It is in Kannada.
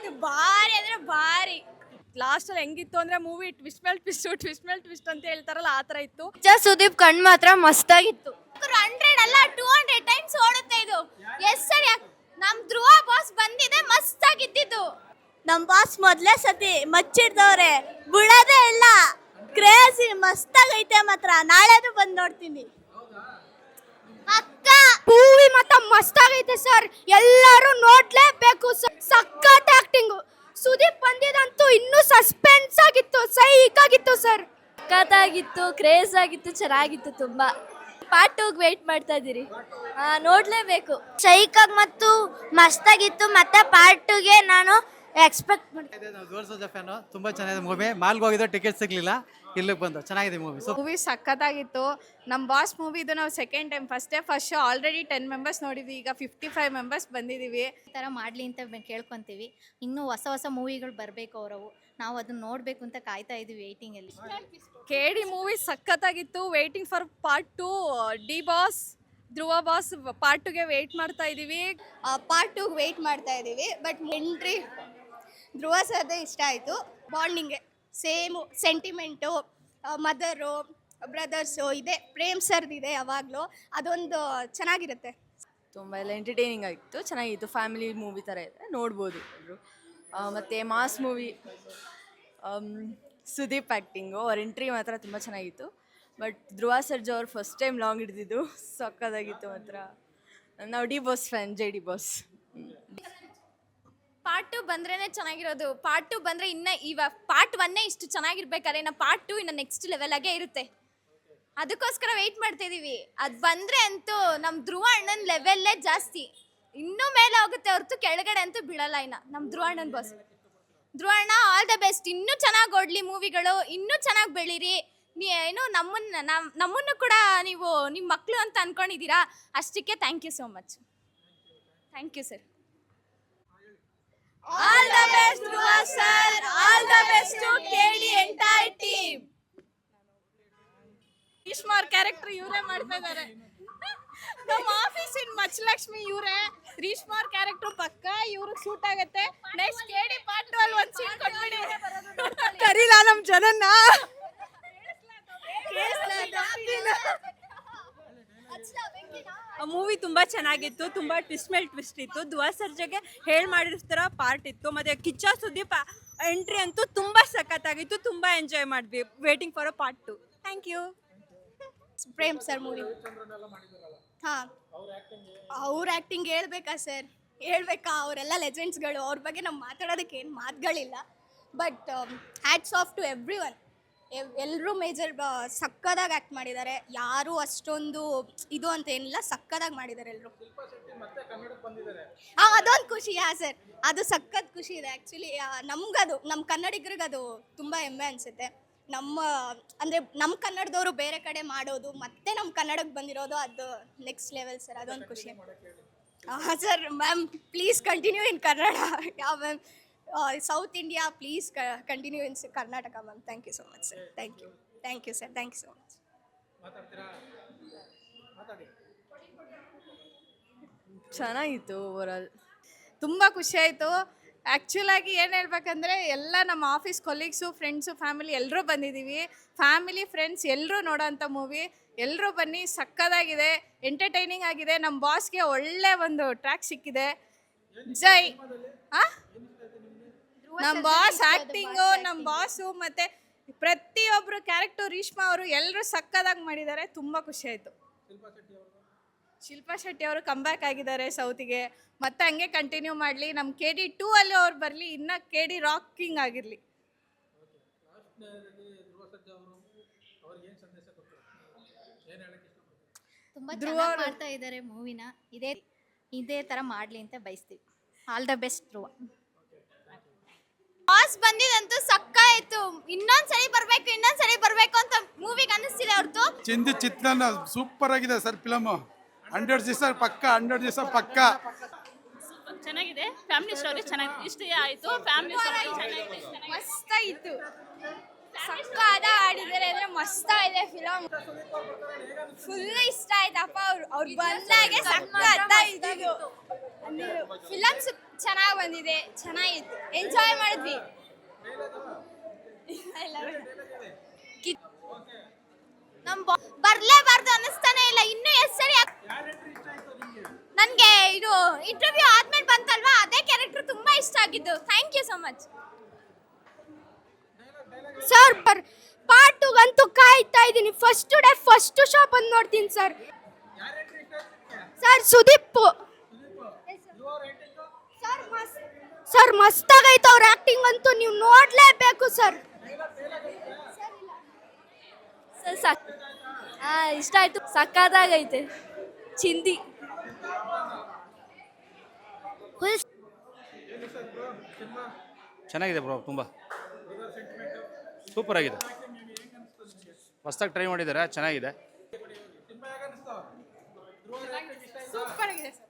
ಅದು ಭಾರಿ ಅಂದ್ರೆ ಭಾರಿ. ಲಾಸ್ಟ್ ಅಲ್ಲಿ ಹೆಂಗಿತ್ತು ಅಂದ್ರೆ ಮೂವಿ ಟ್ವಿಸ್ಟ್ ಮೇಲ್ ಟ್ವಿಸ್ಟ್ ಅಂತ ಹೇಳ್ತಾರಲ್ಲ ಆ ತರ ಇತ್ತು. ಸುದೀಪ್ ಕಣ್ ಮಾತ್ರ ಮಸ್ತಾಗಿತ್ತು. 100 ಅಲ್ಲ 200 ಟೈಮ್ಸ್ ಓಡುತ್ತೆ ಇದು. ಎಸ್ ಸರ್, ನಮ್ ಧ್ರುವ ಬಾಸ್ ಬಂದಿದೆ ಮಸ್ತ್ ಆಗಿದ್ದು. ನಮ್ ಬಾಸ್ ಮೊದ್ಲೇ ಸತಿ ಮಚ್ಚಿಡ್ದವ್ರೆ, ಬಿಡೋದೇ ಇಲ್ಲ. ಕ್ರೇಜಿ ಮಸ್ತಾಗೈತೆ ಮಾತ್ರ. ನಾಳೆದು ಬಂದ್ ನೋಡ್ತೀನಿ. ಅಕ್ಕ ಮೂವಿ ಮಾತ್ರ ಮಸ್ತಾಗೈತೆ ಸರ್, ಎಲ್ಲರೂ ನೋಡ್ಲೇಬೇಕು. ಸಖತ್ ಆಕ್ಟಿಂಗ್. ಸುದೀಪ್ ಬಂದಿದಂತೂ ಇನ್ನೂ ಸಸ್ಪೆನ್ಸ್ ಆಗಿತ್ತು, ಸೈಕ್ ಆಗಿತ್ತು ಸರ್. ಸಖತ್ತಾಗಿತ್ತು, ಕ್ರೇಜ್ ಆಗಿತ್ತು, ಚೆನ್ನಾಗಿತ್ತು ತುಂಬಾ. ಪಾರ್ಟ್ 2 ವೇಟ್ ಮಾಡ್ತಾ ಇದೀರಿ, ನೋಡ್ಲೇಬೇಕು. ಸೈಕ್ ಆಗಿ ಮತ್ತು ಮಸ್ತಾಗಿತ್ತು. ಮತ್ತೆ ಪಾರ್ಟ್ 2ಗೆ ನಾನು ಎಕ್ಸ್ಪೆಕ್ಟ್ ಮಾಡ್ತೀನಿ. ತುಂಬಾ ಚೆನ್ನಾಗಿದೆ ಮೂವಿ. ಮಾಲ್ಗೆ ಹೋಗಿದ್ದು ಟಿಕೆಟ್ ಸಿಗ್ಲಿಲ್ಲ, ಇಲ್ಲಿಗೆ ಬಂದು ಚೆನ್ನಾಗಿದೆ ಮೂವಿ. ಮೂವಿ ಸಖತ್ತಾಗಿತ್ತು. ನಮ್ಮ ಬಾಸ್ ಮೂವಿ ಇದು ನಾವು second time. First show already 10 members ನೋಡಿದ್ವಿ, ಈಗ 55 ಮೆಂಬರ್ಸ್ ಬಂದಿದ್ದೀವಿ. ಈ ಥರ ಮಾಡಲಿ ಅಂತ ಕೇಳ್ಕೊತೀವಿ. ಇನ್ನೂ ಹೊಸ ಹೊಸ ಮೂವಿಗಳು ಬರಬೇಕು ಅವರವು, ನಾವು ಅದನ್ನ ನೋಡಬೇಕು ಅಂತ ಕಾಯ್ತಾ ಇದ್ದೀವಿ ವೇಟಿಂಗಲ್ಲಿ. ಕೇಡಿ ಮೂವಿ ಸಖತ್ತಾಗಿತ್ತು. Waiting for part 2. D boss, Dhruva boss part 2ಗೆ ವೇಟ್ ಮಾಡ್ತಾ ಇದ್ದೀವಿ. ಪಾರ್ಟ್ 2 ವೇಟ್ ಮಾಡ್ತಾ ಇದೀವಿ. ಬಟ್ ಎಂಟ್ರಿ ಧ್ರುವ ಸರ್ದೇ ಇಷ್ಟ ಆಯಿತು. ಬಾಂಡಿಂಗ್ಗೆ ಸೇಮು ಸೆಂಟಿಮೆಂಟು, ಮದರು ಬ್ರದರ್ಸು ಇದೆ, ಪ್ರೇಮ್ ಸರ್ದಿದೆ ಯಾವಾಗಲೂ. ಅದೊಂದು ಚೆನ್ನಾಗಿರುತ್ತೆ. ತುಂಬ ಎಲ್ಲ ಎಂಟರ್ಟೈನಿಂಗ್ ಆಗಿತ್ತು, ಚೆನ್ನಾಗಿತ್ತು. ಫ್ಯಾಮಿಲಿ ಮೂವಿ ಥರ ಇದೆ, ನೋಡ್ಬೋದು ಎಲ್ಲರೂ. ಮತ್ತು ಮಾಸ್ ಮೂವಿ, ಸುದೀಪ್ ಆ್ಯಕ್ಟಿಂಗು, ಅವ್ರ ಎಂಟ್ರಿ ಮಾತ್ರ ತುಂಬ ಚೆನ್ನಾಗಿತ್ತು. ಬಟ್ ಧ್ರುವ ಸರ್ಜಾ ಅವ್ರು ಫಸ್ಟ್ ಟೈಮ್ ಲಾಂಗ್ ಹಿಡಿದಿದ್ದು ಸಕ್ಕತ್ತಾಗಿತ್ತು ಮಾತ್ರ. ನಾವು D boss fan, J D boss. Part 2 ಬಂದ್ರೇ ಚೆನ್ನಾಗಿರೋದು. ಪಾರ್ಟ್ 2 ಬಂದರೆ ಇವಾಗ ಪಾರ್ಟ್ 1 ಇಷ್ಟು ಚೆನ್ನಾಗಿರ್ಬೇಕಾದ್ರೆ ಇನ್ನು ಪಾರ್ಟ್ 2 ಇನ್ನು ನೆಕ್ಸ್ಟ್ ಲೆವೆಲಾಗೇ ಇರುತ್ತೆ. ಅದಕ್ಕೋಸ್ಕರ ವೆಯ್ಟ್ ಮಾಡ್ತಾ ಇದ್ದೀವಿ. ಅದು ಬಂದರೆ ಅಂತೂ ನಮ್ಮ ಧ್ರುವ ಅಣ್ಣನ ಲೆವೆಲ್ಲೇ ಜಾಸ್ತಿ, ಇನ್ನೂ ಮೇಲೆ ಹೋಗುತ್ತೆ ಹೊರತು ಕೆಳಗಡೆ ಅಂತೂ ಬೀಳಲ್ಲ. ಇನ್ನು ನಮ್ಮ ಧ್ರುವ ಅಣ್ಣನ ಬಾಸ್. ಧ್ರುವ ಅಣ್ಣ ಆಲ್ ದ ಬೆಸ್ಟ್. ಇನ್ನೂ ಚೆನ್ನಾಗಿ ಓಡಲಿ ಮೂವಿಗಳು, ಇನ್ನೂ ಚೆನ್ನಾಗಿ ಬೆಳೀರಿ. ಏನು ನಮ್ಮನ್ನು ಕೂಡ ನೀವು ನಿಮ್ಮ ಮಕ್ಕಳು ಅಂತ ಅಂದ್ಕೊಂಡಿದ್ದೀರಾ, ಅಷ್ಟಕ್ಕೆ thank you so much. Thank you sir. All the best, Dhruva sir. All the best to KD entire team. ಈಶ್ಮಾರ್ ಕ್ಯಾರೆಕ್ಟರ್ ಇವರೇ ಮಾಡ್ತಾ ಇದ್ದಾರೆ. ನಮ್ಮ ಆಫೀಸಿನ ಮಚ್ಚಲಕ್ಷ್ಮಿ ಇವರೇ. ರೀಶ್ಮಾರ್ ಕ್ಯಾರೆಕ್ಟರ್ ಪಕ್ಕ ಇವ್ರಿಗೆ ಸೂಟ್ ಆಗುತ್ತೆ. ನೆಕ್ಸ್ಟ್ KD ಪಾರ್ಟ್ 2 ಅಲ್ಲಿ ಒಂದು ಸೀನ್ ಕೊಟ್ಬಿಡಿ. ಕರೀಲಾ ನಮ್ಮ ಜನನ್ನ. ಮೂವಿ ತುಂಬ ಚೆನ್ನಾಗಿತ್ತು, ತುಂಬ ಟ್ವಿಸ್ಟ್ ಮೇಲೆ ಟ್ವಿಸ್ಟ್ ಇತ್ತು. ಧ್ರುವ ಸರ್ಜಾಗೆ ಹೇಳಿ ಮಾಡಿರ್ತಾರ ಪಾರ್ಟ್ ಇತ್ತು. ಮತ್ತು ಕಿಚ್ಚ ಸುದೀಪ್ ಎಂಟ್ರಿ ಅಂತೂ ತುಂಬ ಸಖತ್ತಾಗಿತ್ತು, ತುಂಬ ಎಂಜಾಯ್ ಮಾಡಿದ್ವಿ. Waiting for a part 2. Thank you. Prem sir movie. ಹಾಂ, ಅವ್ರ ಆ್ಯಕ್ಟಿಂಗ್ ಹೇಳ್ಬೇಕಾ ಸರ್, ಹೇಳ್ಬೇಕಾ? ಅವರೆಲ್ಲ ಲೆಜೆಂಡ್ಸ್ಗಳು, ಅವ್ರ ಬಗ್ಗೆ ನಾವು ಮಾತಾಡೋದಕ್ಕೆ ಏನು ಮಾತುಗಳಿಲ್ಲ. But hats off to everyone. ಎಲ್ಲರೂ ಮೇಜರ್ ಸಕ್ಕದಾಗಿ ಆ್ಯಕ್ಟ್ ಮಾಡಿದ್ದಾರೆ. ಯಾರೂ ಅಷ್ಟೊಂದು ಇದು ಅಂತ ಏನಿಲ್ಲ, ಸಕ್ಕದಾಗಿ ಮಾಡಿದ್ದಾರೆ ಎಲ್ಲರೂ. ಅದೊಂದು ಖುಷಿ. ಸರ್, ಅದು ಸಖತ್ ಖುಷಿ ಇದೆ ಆ್ಯಕ್ಚುಲಿ. ನಮ್ಗದು, ನಮ್ಮ ಕನ್ನಡಿಗರಿಗೆ ಅದು ತುಂಬ ಹೆಮ್ಮೆ ಅನಿಸುತ್ತೆ. ಅಂದರೆ ನಮ್ಮ ಕನ್ನಡದವರು ಬೇರೆ ಕಡೆ ಮಾಡೋದು, ಮತ್ತೆ ನಮ್ಮ ಕನ್ನಡಕ್ಕೆ ಬಂದಿರೋದು, ಅದು ನೆಕ್ಸ್ಟ್ ಲೆವೆಲ್ ಸರ್. ಅದೊಂದು ಖುಷಿ. Sir, ma'am please continue in Kannada. ಯಾವ ma'am, South India, please continue in Karnataka, ma'am. Thank you so much, sir. Thank you sir. Thank you so much. ಚೆನ್ನಾಗಿತ್ತು ಓವರಾಲ್. ತುಂಬ ಖುಷಿ ಆಯಿತು. ಆ್ಯಕ್ಚುಲಾಗಿ ಏನು ಹೇಳ್ಬೇಕಂದ್ರೆ, ಎಲ್ಲ ನಮ್ಮ ಆಫೀಸ್ ಕೊಲೀಗ್ಸು, ಫ್ರೆಂಡ್ಸು, ಫ್ಯಾಮಿಲಿ ಎಲ್ಲರೂ ಬಂದಿದ್ದೀವಿ. ಫ್ಯಾಮಿಲಿ ಫ್ರೆಂಡ್ಸ್ ಎಲ್ಲರೂ ನೋಡೋಂಥ ಮೂವಿ. ಎಲ್ಲರೂ ಬನ್ನಿ, ಸಕ್ಕದಾಗಿದೆ, ಎಂಟರ್ಟೈನಿಂಗ್ ಆಗಿದೆ. ನಮ್ಮ ಬಾಸ್ಗೆ ಒಳ್ಳೆ ಒಂದು ಟ್ರ್ಯಾಕ್ ಸಿಕ್ಕಿದೆ. ಜೈ. ನಮ್ಮ ಬಾಸ್ ಆ್ಯಕ್ಟಿಂಗು, ನಮ್ಮ ಬಾಸು, ಮತ್ತು ಪ್ರತಿಯೊಬ್ಬರು ಕ್ಯಾರೆಕ್ಟರ್, ರೀಶ್ಮಾ ಅವರು ಎಲ್ಲರೂ ಸಕ್ಕದಾಗಿ ಮಾಡಿದ್ದಾರೆ. ತುಂಬ ಖುಷಿ ಆಯಿತು. ಶಿಲ್ಪಾ ಶೆಟ್ಟಿ ಅವರು ಕಂಬ್ಯಾಕ್ ಆಗಿದ್ದಾರೆ ಸೌತಿಗೆ. ಮತ್ತೆ ಹಂಗೆ ಕಂಟಿನ್ಯೂ ಮಾಡಲಿ. ನಮ್ಮ KD 2 ಅಲ್ಲಿ ಅವ್ರು ಬರಲಿ, ಇನ್ನು KD ರಾಕಿಂಗ್ ಆಗಿರಲಿ. ತುಂಬ ಚೆನ್ನಾಗಿ ಮಾಡ್ತಾ ಇದ್ದಾರೆ ಮೂವಿನ. ಇದೇ ಥರ ಮಾಡಲಿ ಅಂತ ಬಯಸ್ತೀವಿ. All the best Dhruva. Boss ಬಂದಿದಂತೂ ಸಕ್ಕಾಯಿತು. ಇನ್ನೊಂದ್ಸರಿ ಬರ್ಬೇಕು ಅಂತ ಮೂವಿಗೆ ಅನ್ನಿಸ್ತಿದೆ ಹೊರತು. ಚಿಂದಿ ಚಿತ್ರನ ಸೂಪರ್ ಆಗಿದೆ ಸರ್. ಫಿಲಮ್ 100 ದಿವಸ ಪಕ್ಕ, 100 ದಿವಸ ಪಕ್ಕ ಚೆನ್ನಾಗಿದೆ. ಫ್ಯಾಮಿಲಿ ಸ್ಟೋರಿ ಚೆನ್ನಾಗಿ ಇಷ್ಟ ಆಯಿತು. ಫ್ಯಾಮಿಲಿ ಸ್ಟೋರಿ ಚೆನ್ನಾಗಿದೆ, ಮಸ್ತಾಯಿತು. ಸಕ್ಕದ ಆಡಿದ್ದಾರೆ ಅಂದ್ರೆ ಮಸ್ತಾಗಿದೆ ಫಿಲಮ್. ಫುಲ್ ಇಷ್ಟ ಆಯ್ತಪ್ಪ. ಅವ್ರು ಬಂದಾಗೆ ಸಕ್ಕತ್ತಾಗಿದ್ದು. ಫಿಲಮ್ಸ್ ಚೆನ್ನಾಗಿ ಬಂದಿದೆ, ಚೆನ್ನಾಗಿತ್ತು, ಎಂಜಾಯ್ ಮಾಡಿದ್ವಿ. ಬರ್ಲೇಬಾರ್ದು ಅನ್ನಿಸ್ತಾನೆ ಇಲ್ಲ, ಇನ್ನೂ ಎಷ್ಟು ಸರಿ ನನಗೆ ಇದು ಇಂಟರ್ವ್ಯೂ ಆದ್ಮೇಲೆ ಬಂತಲ್ವಾ, ಅದೇ ಕ್ಯಾರೆಕ್ಟರ್ ತುಂಬಾ ಇಷ್ಟ ಆಗಿದ್ದು. Thank you so much sir. Part 2 ಗಂತೂ ಕಾಯ್ತಾ ಇದ್ದೀನಿ. ಫಸ್ಟ್ ಡೇ ಫಸ್ಟ್ ಶೋ ಬಂದು ನೋಡ್ತೀನಿ ಸರ್. ಸರ್ ಸುದೀಪ್ ಸರ್ ಮಸ್ತಾಗೈತೆ ಅವ್ರ ಆಕ್ಟಿಂಗ್ ಅಂತೂ, ನೀವು ನೋಡ್ಲೇಬೇಕು ಸರ್. ಇಷ್ಟ ಆಯ್ತು, ಸಕ್ಕತ್ತಾಗೈತೆ. ಚಿಂದಿ ಚೆನ್ನಾಗಿದೆ ಬ್ರೋ, ತುಂಬ ಸೂಪರ್ ಆಗಿದೆ. ಹೊಸ್ದಾಗಿ ಟ್ರೈ ಮಾಡಿದ್ದಾರೆ, ಚೆನ್ನಾಗಿದೆ. ಸೂಪರ್ ಆಗಿದೆ ಸರ್.